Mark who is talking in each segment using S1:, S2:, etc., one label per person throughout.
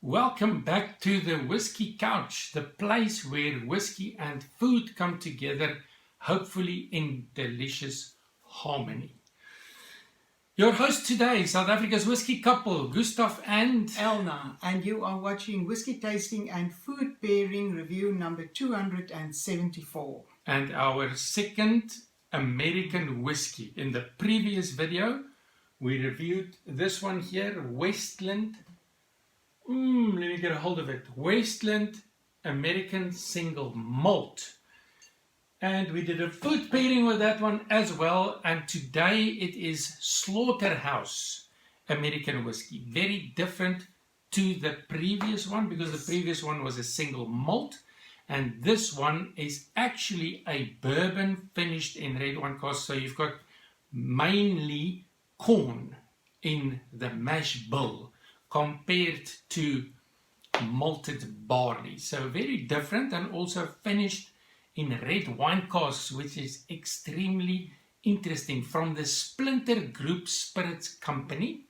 S1: Welcome back to the Whiskey Couch, the place where whiskey and food come together, hopefully in delicious harmony. Your host today, South Africa's whiskey couple, Gustav and
S2: Elna, and you are watching Whiskey Tasting and Food Pairing Review number 274.
S1: And our second American whiskey. In the previous video, we reviewed this one here, Westland. Let me get a hold of it. Westland American Single Malt. And we did a food pairing with that one as well. And today it is Slaughterhouse American whiskey. Very different to the previous one because the previous one was a single malt. And this one is actually a bourbon finished in red wine cask. So you've got mainly corn in the mash bill compared to malted barley. So very different, and also finished in red wine casks, which is extremely interesting, from the Splinter Group Spirits Company.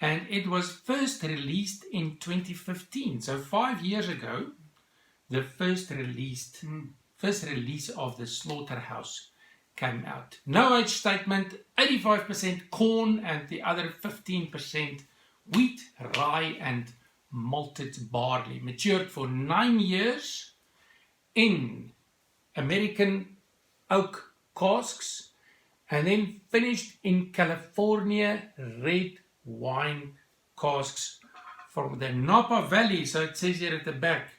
S1: And it was first released in 2015. So 5 years ago, the first release of the Slaughterhouse came out. No age statement, 85% corn and the other 15% wheat, rye and malted barley. Matured for 9 years in American oak casks, and then finished in California red wine casks from the Napa Valley. So it says here at the back,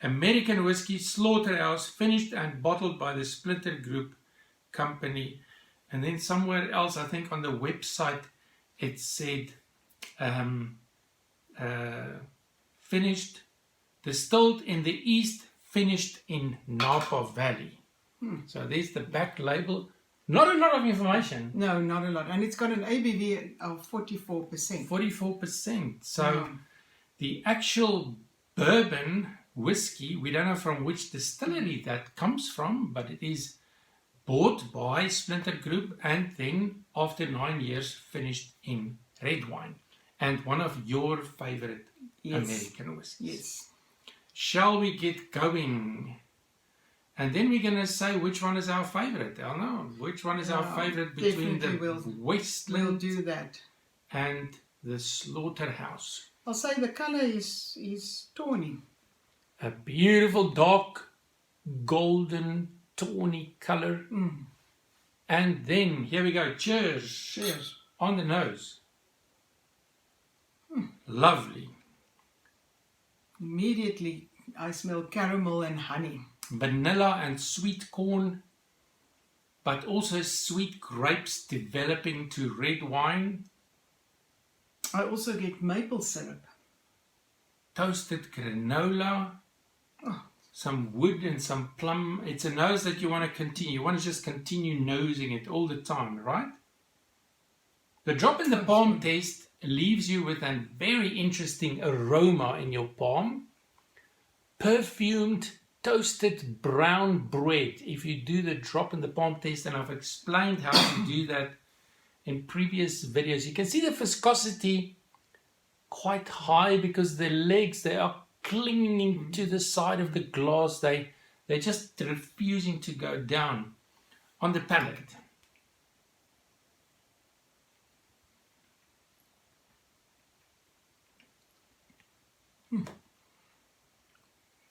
S1: American whiskey, Slaughterhouse, finished and bottled by the Splinter Group Company. And then somewhere else, I think on the website, it said finished, distilled in the East, finished in Napa Valley. So there's the back label. Not a lot of information.
S2: No, not a lot. And it's got an ABV of 44%.
S1: 44%. So the actual bourbon whiskey, we don't know from which distillery that comes from, but it is bought by Splinter Group and then after 9 years finished in red wine. And one of your favorite American whiskeys.
S2: Yes.
S1: Shall we get going? And then we're going to say which one is our favorite. I know which one is our favorite between the Westland
S2: we'll do that.
S1: and the Slaughterhouse.
S2: I'll say the color is tawny.
S1: A beautiful dark golden tawny color. And then here we go. Cheers.
S2: Cheers.
S1: On the nose. Lovely.
S2: Immediately I smell caramel and honey.
S1: Vanilla and sweet corn, but also sweet grapes developing to red wine.
S2: I also get maple syrup.
S1: Toasted granola, some wood and some plum. It's a nose that you want to continue. You want to just continue nosing it all the time, right? The drop in the palm test leaves you with a very interesting aroma in your palm. Perfumed, toasted brown bread. If you do the drop in the palm test, and I've explained how to do that in previous videos, you can see the viscosity quite high because the legs, they are clinging to the side of the glass. They're just refusing to go down on the palate.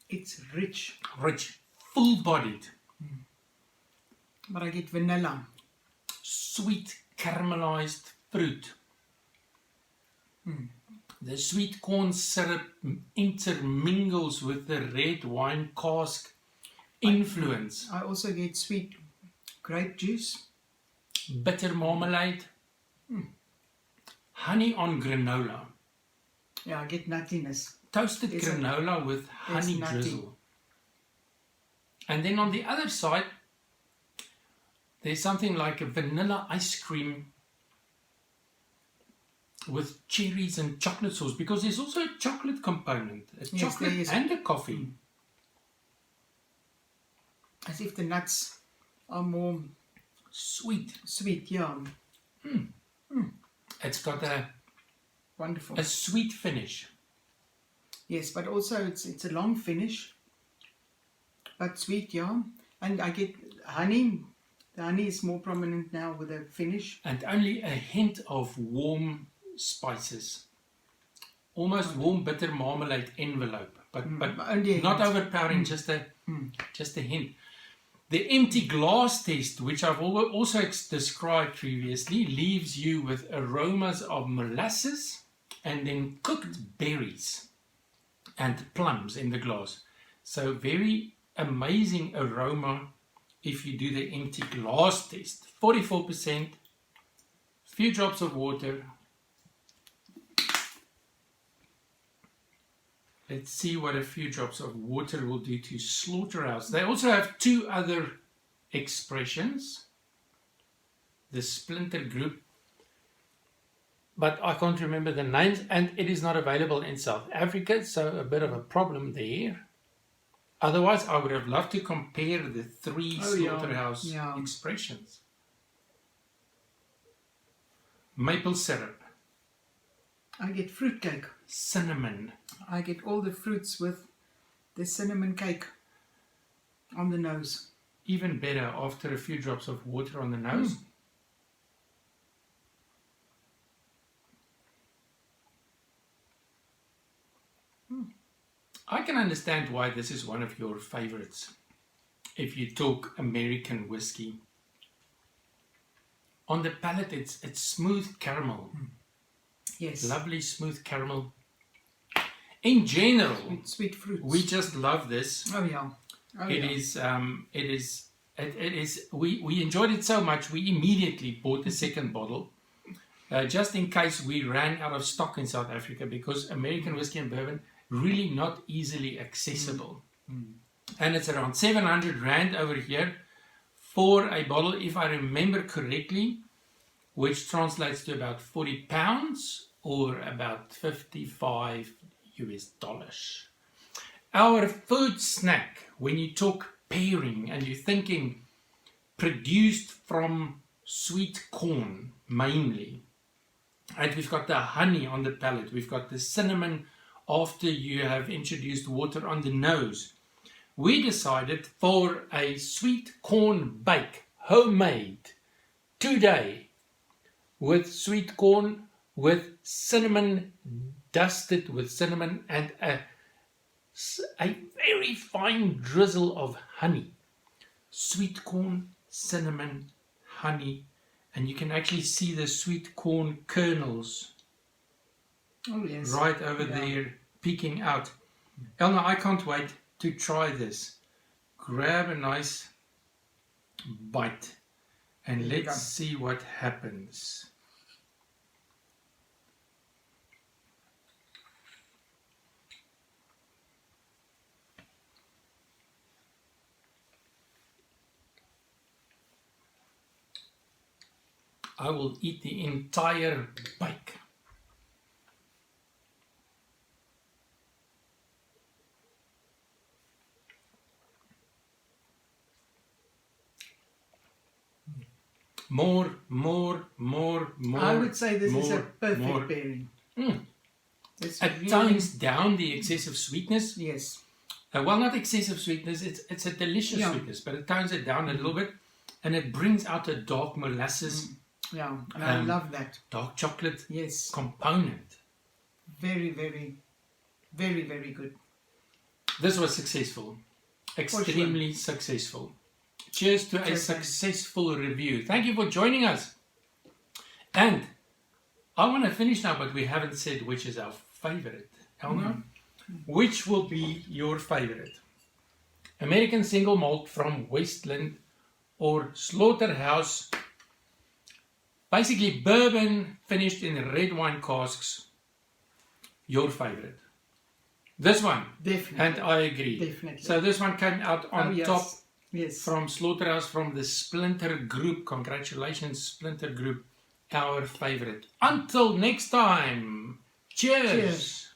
S2: It's rich.
S1: Rich, full-bodied.
S2: But I get vanilla.
S1: Sweet caramelized fruit. The sweet corn syrup intermingles with the red wine cask influence.
S2: I also get sweet grape juice.
S1: Bitter marmalade. Honey on granola.
S2: Yeah, I get nuttiness.
S1: Toasted granola with honey drizzle. And then on the other side, there's something like a vanilla ice cream with cherries and chocolate sauce, because there's also a chocolate component. A chocolate and a coffee.
S2: As if the nuts are more
S1: sweet.
S2: Sweet, yeah.
S1: It's got
S2: Wonderful.
S1: a sweet finish.
S2: Yes, but also it's a long finish, but sweet, yeah. And I get honey. The honey is more prominent now with the finish.
S1: And only a hint of warm spices. Almost warm bitter marmalade envelope, but
S2: Only a
S1: not
S2: hint.
S1: overpowering, just a hint. The empty glass test, which I've also described previously, leaves you with aromas of molasses and then cooked berries and plums in the glass. So very amazing aroma if you do the empty glass test. 44%, few drops of water. Let's see what a few drops of water will do to Slaughterhouse. They also have two other expressions. The Splinter Group, but I can't remember the names, and it is not available in South Africa, so a bit of a problem there. Otherwise, I would have loved to compare the three Slaughterhouse expressions. Maple syrup.
S2: I get fruitcake.
S1: Cinnamon.
S2: I get all the fruits with the cinnamon cake on the nose.
S1: Even better after a few drops of water on the nose. I can understand why this is one of your favorites if you talk American whiskey. On the palate, it's smooth caramel.
S2: Yes.
S1: Lovely smooth caramel. In general,
S2: sweet fruits.
S1: We just love this.
S2: Oh yeah.
S1: We enjoyed it so much we immediately bought the second bottle, just in case we ran out of stock in South Africa, because American whiskey and bourbon really not easily accessible. And it's around 700 Rand over here for a bottle, if I remember correctly, which translates to about 40 pounds or about $55 US. Our food snack, when you talk pairing and you're thinking produced from sweet corn mainly, and we've got the honey on the palate, we've got the cinnamon after you have introduced water on the nose. We decided for a sweet corn bake, homemade, today, with sweet corn, with cinnamon, dusted with cinnamon, and a very fine drizzle of honey. Sweet corn, cinnamon, honey, and you can actually see the sweet corn kernels right over there peeking out. Elna, I can't wait to try this. Grab a nice bite and let's see what happens. I will eat the entire bake. More.
S2: I would say this is a perfect pairing.
S1: It tones down the excessive sweetness.
S2: Yes.
S1: Well, not excessive sweetness, it's a delicious sweetness, but it tones it down a little bit, and it brings out a dark molasses.
S2: Yeah, and I love that.
S1: Dark chocolate
S2: Yes.
S1: component.
S2: Very, very, very, very good.
S1: This was successful. Extremely successful. Cheers to a successful review. Thank you for joining us. And I want to finish now, but we haven't said which is our favorite. Elna, which will be your favorite? American single malt from Westland or Slaughterhouse? Basically bourbon finished in red wine casks. Your favorite? This one.
S2: Definitely.
S1: And I agree.
S2: Definitely.
S1: So this one came out on top.
S2: Yes.
S1: From Slaughterhouse, from the Splinter Group. Congratulations, Splinter Group, our favorite. Until next time, cheers.